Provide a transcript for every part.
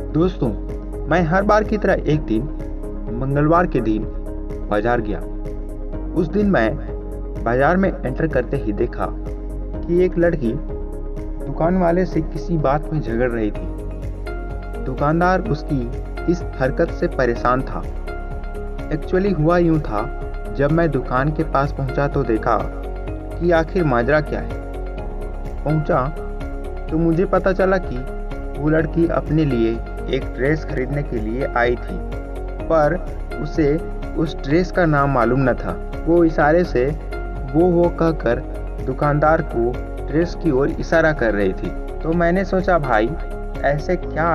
दोस्तों, मैं हर बार की तरह एक दिन मंगलवार के दिन बाजार गया। उस दिन मैं बाजार में एंटर करते ही देखा कि एक लड़की दुकान वाले से किसी बात में झगड़ रही थी। दुकानदार उसकी इस हरकत से परेशान था। एक्चुअली हुआ यूं था, जब मैं दुकान के पास पहुंचा तो देखा कि आखिर माजरा क्या है। पहुंचा तो मुझे पता चला कि वो लड़की अपने लिए एक ड्रेस खरीदने के लिए आई थी, पर उसे उस ड्रेस का नाम मालूम न था। वो इशारे से वो कहकर दुकानदार को ड्रेस की ओर इशारा कर रही थी। तो मैंने सोचा, भाई ऐसे क्या,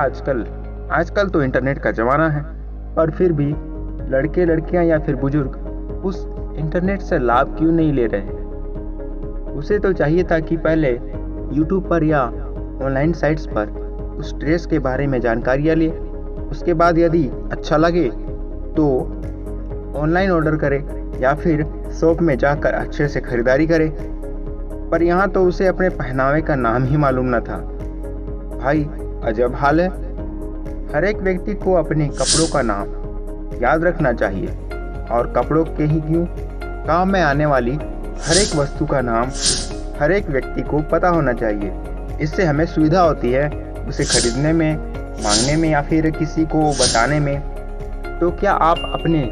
आजकल तो इंटरनेट का ज़माना है, पर फिर भी लड़के लड़कियां या फिर बुजुर्ग उस इंटरनेट से लाभ क्यों नहीं ले रहे। उसे तो चाहिए था कि पहले यूट्यूब पर या ऑनलाइन साइट्स पर उस ड्रेस के बारे में जानकारियाँ ले, उसके बाद यदि अच्छा लगे तो ऑनलाइन ऑर्डर करे या फिर शॉप में जाकर अच्छे से खरीदारी करे। पर यहाँ तो उसे अपने पहनावे का नाम ही मालूम न था। भाई अजब हाल है। हर एक व्यक्ति को अपने कपड़ों का नाम याद रखना चाहिए, और कपड़ों के ही क्यों, काम में आने वाली हर एक वस्तु का नाम हर एक व्यक्ति को पता होना चाहिए। इससे हमें सुविधा होती है उसे खरीदने में, मांगने में या फिर किसी को बताने में। तो क्या आप अपने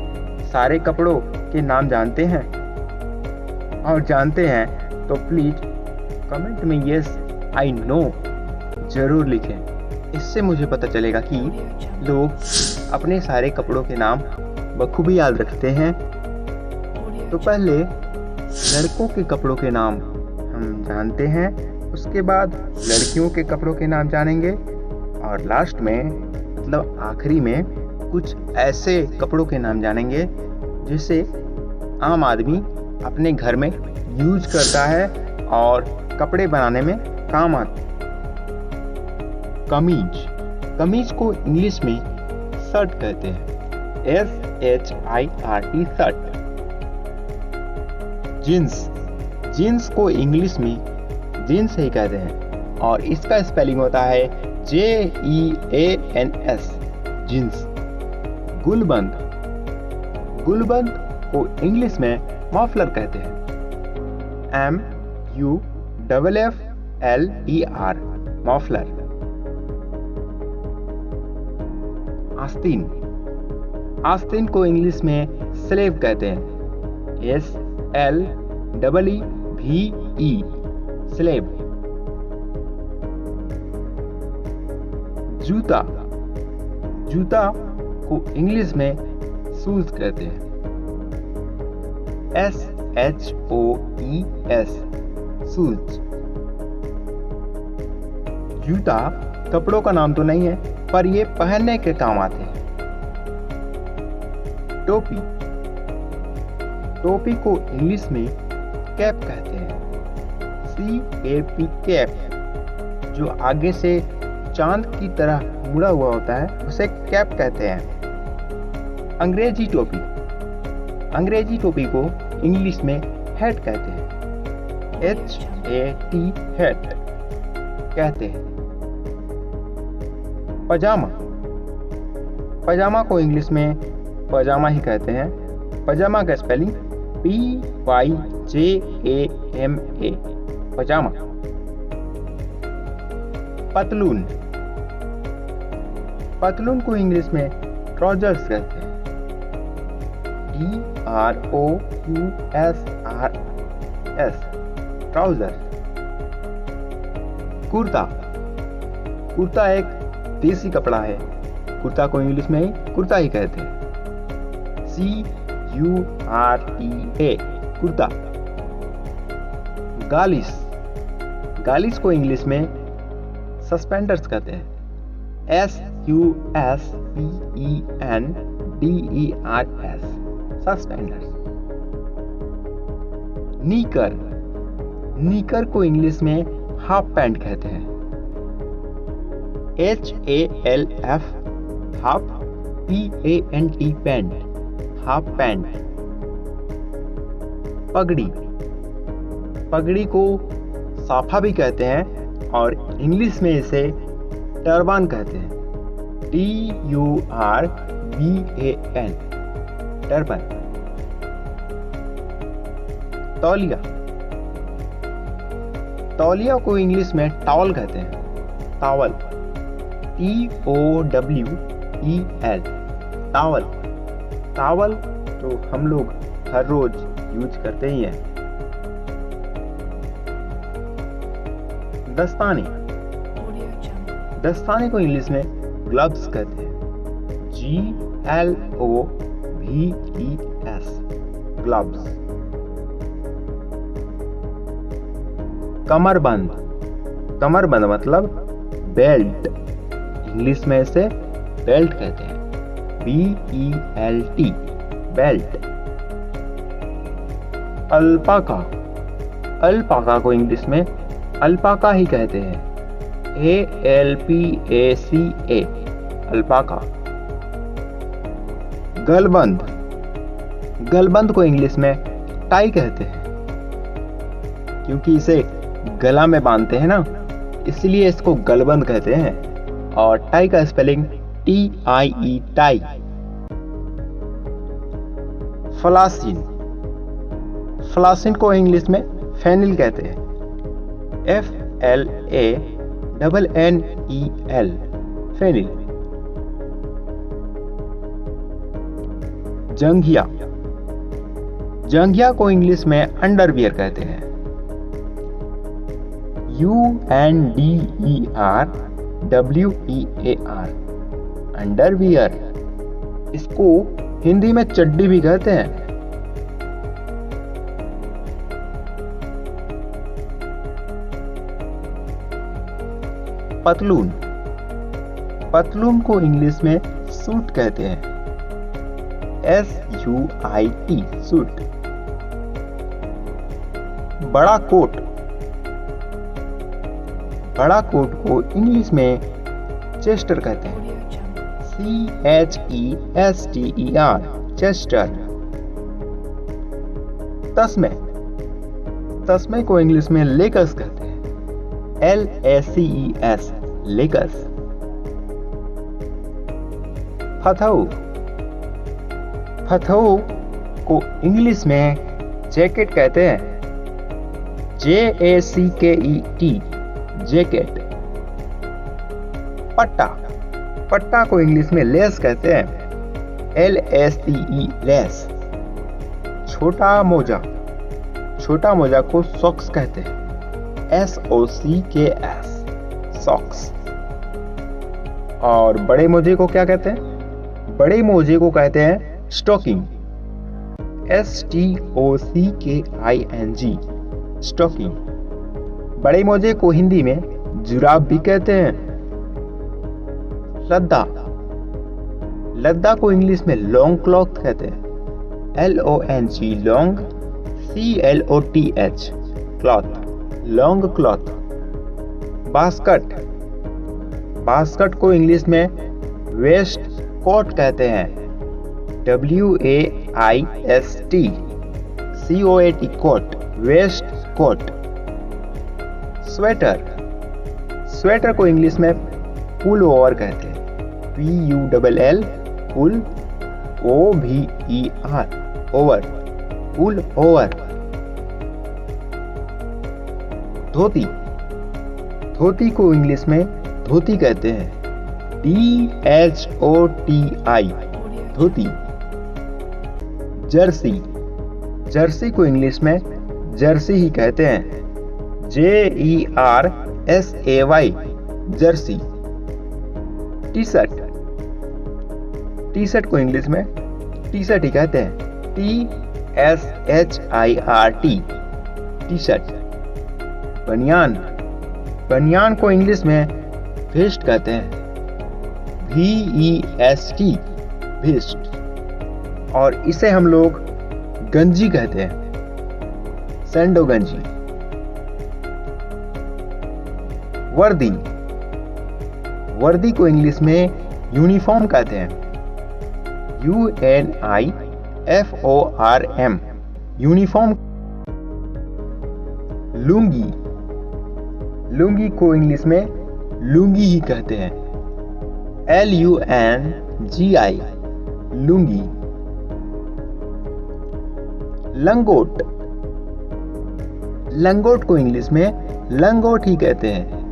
सारे कपड़ों के नाम जानते हैं? और जानते हैं तो प्लीज कमेंट में यस आई नो जरूर लिखें। इससे मुझे पता चलेगा कि लोग अपने सारे कपड़ों के नाम बखूबी याद रखते हैं। तो पहले लड़कों के कपड़ों के नाम हम जानते हैं, उसके बाद लड़कियों के कपड़ों के नाम जानेंगे, और लास्ट में मतलब आखिरी में कुछ ऐसे कपड़ों के नाम जानेंगे जिसे आम आदमी अपने घर में यूज करता है और कपड़े बनाने में काम आते। कमीज को इंग्लिश में शर्ट कहते हैं, SHIRT शर्ट। जीन्स को इंग्लिश में जीन्स ही कहते हैं, और इसका स्पेलिंग होता है JEANS जीन्स। गुलबंद को इंग्लिश में मफलर कहते हैं, MUFFLER मफलर। आस्तीन को इंग्लिश में स्लेव कहते हैं, SLEVE स्लेव। जूता को इंग्लिश में शूज कहते हैं, SHOES शूज। जूता कपड़ों का नाम तो नहीं है, पर ये पहनने के काम आते हैं। टोपी को इंग्लिश में कैप कहते हैं, CAP कैप। जो आगे से चांद की तरह मुड़ा हुआ होता है उसे कैप कहते हैं। अंग्रेजी टोपी को इंग्लिश में हैट कहते हैं, HAT हैट कहते हैं। पजामा को इंग्लिश में पजामा ही कहते हैं। पजामा का स्पेलिंग PYJAMA पजामा। पतलून को इंग्लिश में ट्राउजर्स कहते हैं, TROUSRS ट्राउजर। कुर्ता एक देसी कपड़ा है। कुर्ता को इंग्लिश में कुर्ता ही कहते हैं, CURTA कुर्ता। गालिस को इंग्लिश में सस्पेंडर्स कहते हैं, SUSPENDERS सस्पेंडर्स। नीकर को इंग्लिश में हाफ पैंट कहते हैं, HALF half PANT pant half pant. पगड़ी को साफा भी कहते हैं, और इंग्लिश में इसे टर्बान कहते हैं, TURBAN, टर्बन। तौलिया, तौलिया को इंग्लिश में टॉवल कहते हैं, टॉवल, TOWEL, टॉवल। टॉवल तो हम लोग हर रोज यूज करते ही हैं। दस्ताने, दस्ताने को इंग्लिश में ग्लव्स कहते हैं, GLOVES, ग्लव्स। कमरबंद, कमरबंद मतलब बेल्ट, इंग्लिश में इसे बेल्ट कहते हैं, BELT, बेल्ट। अल्पाका, अल्पाका को इंग्लिश में अल्पाका ही कहते हैं, ALPACA, अल्पाका। गलबंद, गलबंद को इंग्लिश में टाई कहते हैं, क्योंकि इसे गला में बांधते हैं ना, इसलिए इसको गलबंद कहते हैं। और टाई का स्पेलिंग TIE, टाई। फ्लासिन, फ्लासिन को इंग्लिश में फेनिल कहते हैं, FLANNEL, फेनिल। जंघिया, जंघिया को इंग्लिश में अंडरवियर कहते हैं, UNDERWEAR, अंडरवियर। इसको हिंदी में चड्डी भी कहते हैं। पतलून, पतलून को इंग्लिश में सूट कहते हैं, SUIT, सूट। बड़ा कोट, बड़ा कोट को इंग्लिश में चेस्टर कहते हैं, CHESTER, चेस्टर। तस्मे, तस्मे को इंग्लिश में लेकर्स कहते हैं, LACES, लेकर्स। फथऊ, फथऊ को इंग्लिश में जैकेट कहते हैं, JACKET, जैकेट। पट्टा, पट्टा को इंग्लिश में लेस कहते हैं, LSTE, लेस। छोटा मोजा, छोटा मोजा को सॉक्स कहते हैं, SOCKS, सॉक्स। और बड़े मोजे को क्या कहते हैं? बड़े मोजे को कहते हैं स्टॉकिंग, STOCKING, स्टॉकिंग। बड़े मोजे को हिंदी में जुराब भी कहते हैं। लद्दा, लद्दा को इंग्लिश में लॉन्ग क्लॉथ कहते हैं, LONG, long, CLOTH, cloth, long cloth. Basket, basket को इंग्लिश में वेस्ट कोट कहते हैं, WAIST, COAT, coat, waist coat. Sweater, sweater को इंग्लिश में पुल ओवर कहते हैं, PULL, pull, OVER, over, pull over. धोती, धोती को इंग्लिश में धोती कहते हैं, DHOTI, धोती। जर्सी, जर्सी को इंग्लिश में जर्सी ही कहते हैं, JERSAY, jersey. T shirt, T shirt को इंग्लिश में टी शर्ट ही कहते हैं, TSHIRT, टी शर्ट। बनियान, बनियान को इंग्लिश में वेस्ट कहते हैं, VEST, वेस्ट। और इसे हम लोग गंजी कहते हैं, सैंडो गंजी। वर्दी, वर्दी को इंग्लिश में यूनिफॉर्म कहते हैं, UNIFORM, यूनिफॉर्म। लुंगी, लुंगी को इंग्लिश में लुंगी ही कहते हैं, LUNGI लुंगी। लंगोट, लंगोट को इंग्लिश में लंगोट ही कहते हैं।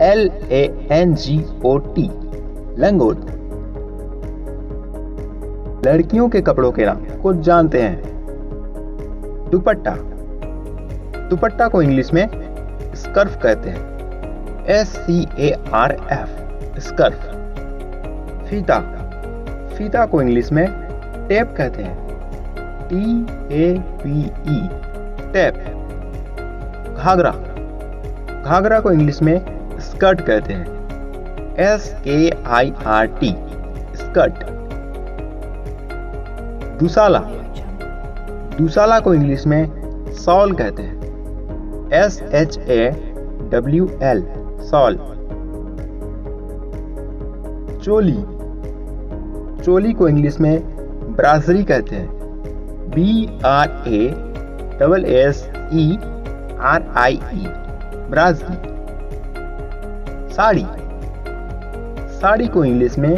LANGOT लंगोट। लड़कियों के कपड़ों के नाम को जानते हैं। दुपट्टा, दुपट्टा को इंग्लिश में स्कर्फ कहते हैं। SCARF scarf. फीता, फीता को इंग्लिश में टेप कहते हैं। TAPE tape. घाघरा, घाघरा को इंग्लिश में स्कर्ट कहते हैं। SKIRT skirt. दुसाला, दुसाला को इंग्लिश में शॉल कहते हैं। SHAWL shawl. चोली, चोली को इंग्लिश में ब्रासरी कहते हैं। BRASSERIE ब्रासरी। साड़ी, साड़ी को इंग्लिश में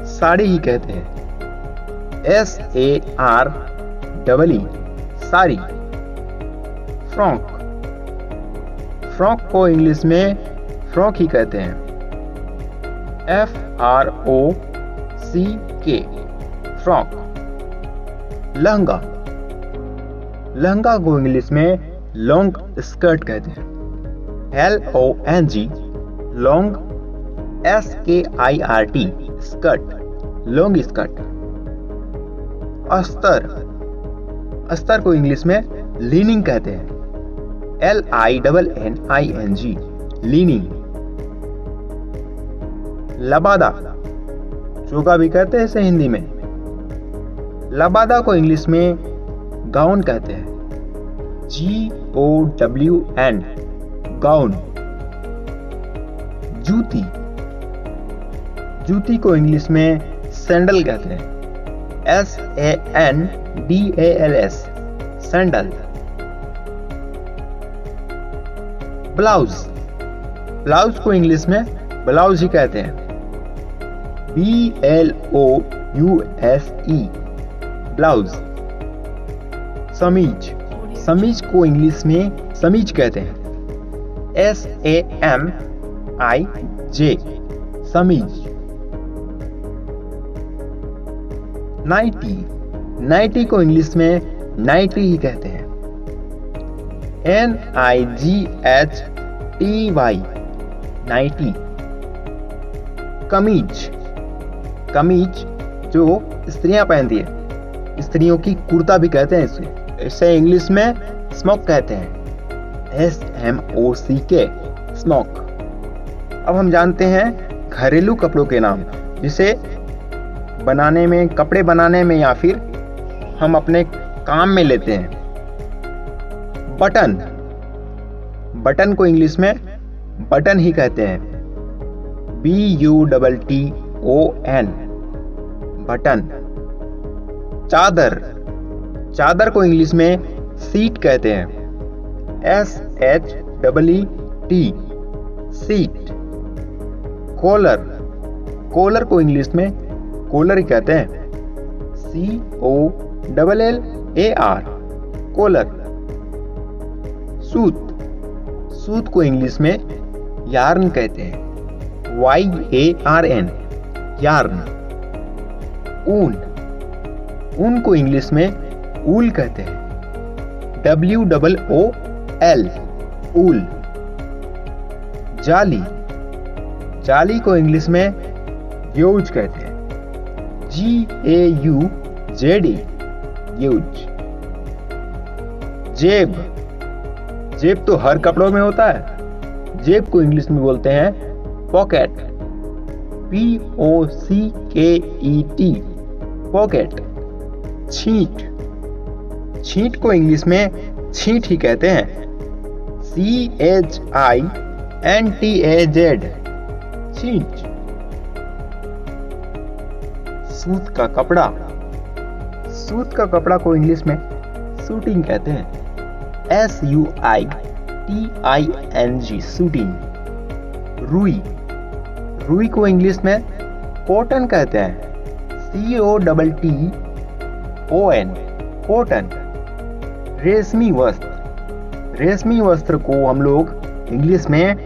साड़ी ही कहते हैं। SAREE साड़ी। फ्रॉक, फ्रॉक को इंग्लिश में फ्रॉक ही कहते हैं। FROCK frock. लहंगा, लहंगा को इंग्लिश में लॉन्ग स्कर्ट कहते हैं। LONG long. SKIRT skirt, long skirt. अस्तर, अस्तर को इंग्लिश में लीनिंग कहते हैं। LINNING leaning. लबादा, चोगा भी कहते हैं इसे हिंदी में। लबादा को इंग्लिश में गाउन कहते हैं। GOWN gown. जूती, जूती को इंग्लिश में सैंडल कहते हैं। SANDALS sandal. ब्लाउज, ब्लाउज को इंग्लिश में ब्लाउज ही कहते हैं। BLOUSE blouse. समीज, समीज को इंग्लिश में समीज कहते हैं। SAMIJ समीज। नाइटी, नाइटी को इंग्लिश में नाइटी ही कहते हैं। NIGHTY nightie. कमीज, कमीज जो स्त्रियां पहनती है, स्त्रियों की कुर्ता भी कहते हैं इसे। इसे इंग्लिश में स्मोक कहते हैं। SMOCK smoke. अब हम जानते हैं घरेलू कपड़ों के नाम, जिसे बनाने में, कपड़े बनाने में या फिर हम अपने काम में लेते हैं। बटन, बटन को इंग्लिश में बटन ही कहते हैं। BUTTON button. चादर, चादर को इंग्लिश में सीट कहते हैं। SHEET seat. कॉलर, कॉलर को इंग्लिश में कॉलर ही कहते हैं। COLLAR collar. सूत, सूत को इंग्लिश में यार्न कहते हैं। YARN yarn. ऊन, ऊन को इंग्लिश में ऊल कहते हैं। WOOL ऊल। जाली, जाली को इंग्लिश में ग्यूज कहते हैं। GAUZE gives. जेब, जेब तो हर कपड़ों में होता है। जेब को इंग्लिश में बोलते हैं पॉकेट। POCKET pocket. छींट, छींट को इंग्लिश में छींट ही कहते हैं। CHINTAZ छींट। सूत का कपड़ा, सूत का कपड़ा को इंग्लिश में सूटिंग कहते हैं। SUITING suiting. रुई, रुई को इंग्लिश में कॉटन कहते हैं, COTTON, कॉटन। रेशमी वस्त्र, रेशमी वस्त्र को हम लोग इंग्लिश में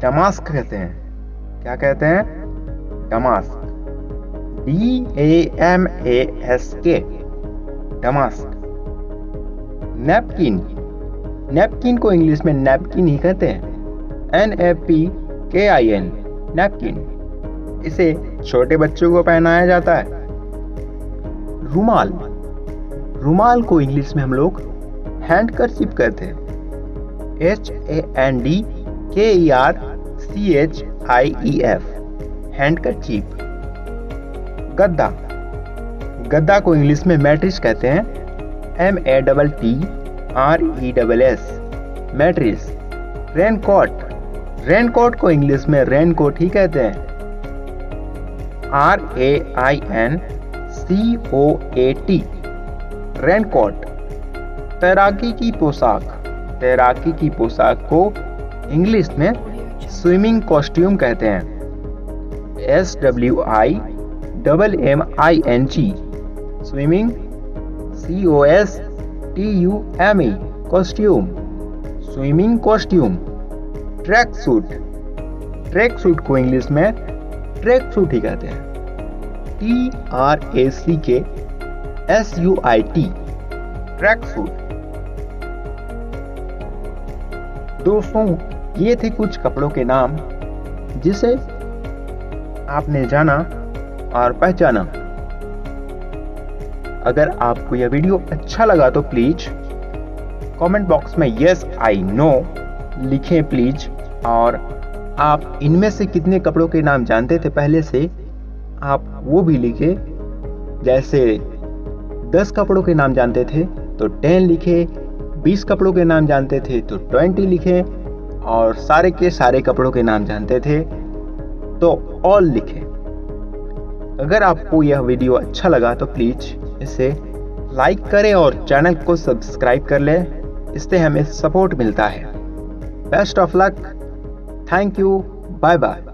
डमास्क कहते हैं। क्या कहते हैं? डमास्क, DAMASK, डमास्क। नैपकिन, नैपकिन को इंग्लिश में नैपकिन ही कहते हैं, NAPKIN, नैपकिन। इसे छोटे बच्चों को पहनाया जाता है। रुमाल, रुमाल को इंग्लिश में हम लोग हैंडकरचीफ कहते हैं, HANDKERCHIEF, हैंडकरचीफ। गद्दा, गद्दा को इंग्लिश में मैट्रिस कहते हैं, MATTRESS, मैट्रिस। रेनकोट, रेनकोट को इंग्लिश में रेनकोट ही कहते हैं, RAINCOAT, रेनकोट। तैराकी की पोशाक, तैराकी की पोशाक को इंग्लिश में स्विमिंग कॉस्ट्यूम कहते हैं, SWIMMING, swimming, COSTUME, costume, swimming costume. Track suit, track suit को इंग्लिश में ट्रैक सूट ही कहते हैं, TRACKSUIT, ट्रैक सूट। दोस्तों, ये थे कुछ कपड़ों के नाम जिसे आपने जाना और पहचाना। अगर आपको यह वीडियो अच्छा लगा तो प्लीज कमेंट बॉक्स में यस आई नो लिखें प्लीज। और आप इनमें से कितने कपड़ों के नाम जानते थे पहले से, आप वो भी लिखें। जैसे 10 कपड़ों के नाम जानते थे तो 10 लिखें, 20 कपड़ों के नाम जानते थे तो 20 लिखें, और सारे के सारे कपड़ों के नाम जानते थे तो ऑल लिखें। अगर आपको यह वीडियो अच्छा लगा तो प्लीज इसे लाइक करें और चैनल को सब्सक्राइब कर लें, इससे हमें सपोर्ट मिलता है। Best of luck, thank you, bye bye.